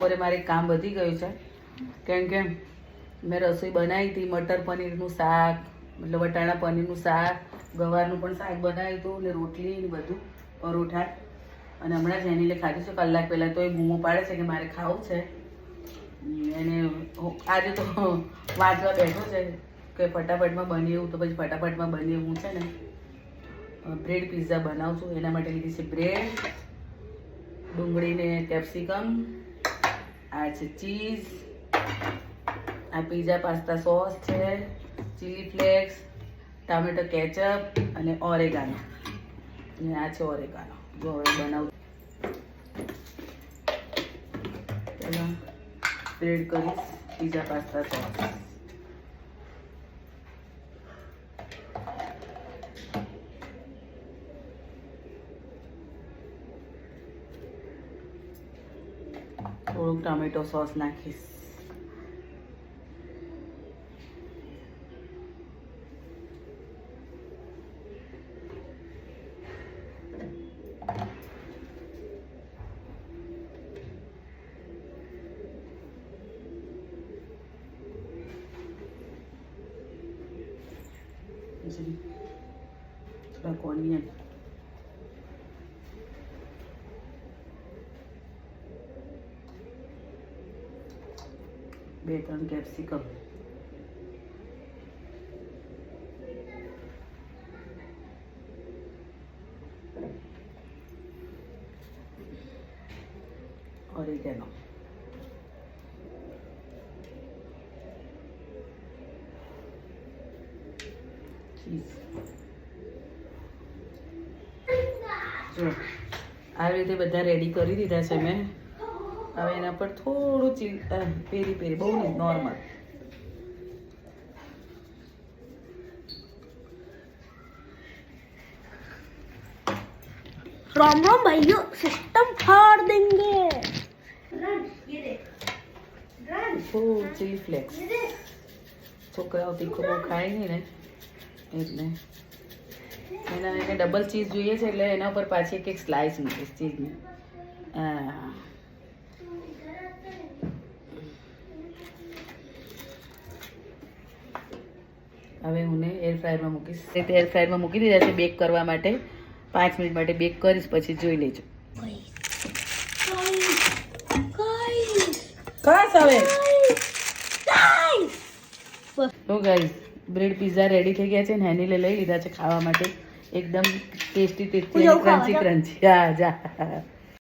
બપોરે મારે કામ વધી ગયું છે કેમ કે મેં રસોઈ બનાવી હતી, મટર પનીરનું શાક, મતલબ વટાણા પનીરનું શાક, ગવારનું પણ શાક બનાવ્યું હતું ને રોટલી ને બધું, પરોઠા. અને હમણાં જ એની ખાધું છે કલાક પહેલાં. તો એ બૂમો પાડે છે કે મારે ખાવું છે. એને આજે તો વાંચવા બેઠો છે કે ફટાફટમાં બની એવું, તો પછી ફટાફટમાં બની એવું છે ને બ્રેડ પિઝા બનાવું છું. એના માટે લીધી છે બ્રેડ, ડુંગળીને કેપ્સિકમ, આ છે ચીઝ, આ પિઝા પાસ્તા સોસ છે, ચીલી ફ્લેક્સ, ટામેટો કેચઅપ અને ઓરેગાનો. અને આ છે ઓરેગાનો. જો હવે બનાવું પહેલાં સ્પ્રેડ કરીશ પિઝા પાસ્તા સોસ. થોડુંક ટામેટો સોસ નાખીશ. થોડાક ઓનિયન, બે ત્રણ કેપ્સિકમ, ઓરેગાનો, ચીઝ. જો આવી રીતે બધા રેડી કરી દીધા છે મેં. હવે એના પર થોડું પેરી પેરી, બહુ નહીં, નોર્મલ. राम राम भाइयों, सिस्टम फाड़ देंगे. Chilli flakes. છોકરાઓ તીખું બહુ ખાય નહીં ને એટલે એને ડબલ ચીઝ જોઈએ છે, એટલે એના ઉપર પાછી એક સ્લાઇસ મૂકીશ ચીઝની. હવે હું એર ફ્રાયરમાં મૂકીશ. એર ફ્રાયરમાં મૂકી દીધા છે બેક કરવા માટે. 5 મિનિટ માટે બેક કરીશ, પછી જોઈ લેજો. ખાસ હવે તો ગાઈસ બ્રેડ પિઝા રેડી થઈ ગયા છે ને હેનીલે લઈ લીધા છે ખાવા માટે. એકદમ ટેસ્ટી ટેસ્ટી ક્રન્ચી ક્રન્ચી. હા જા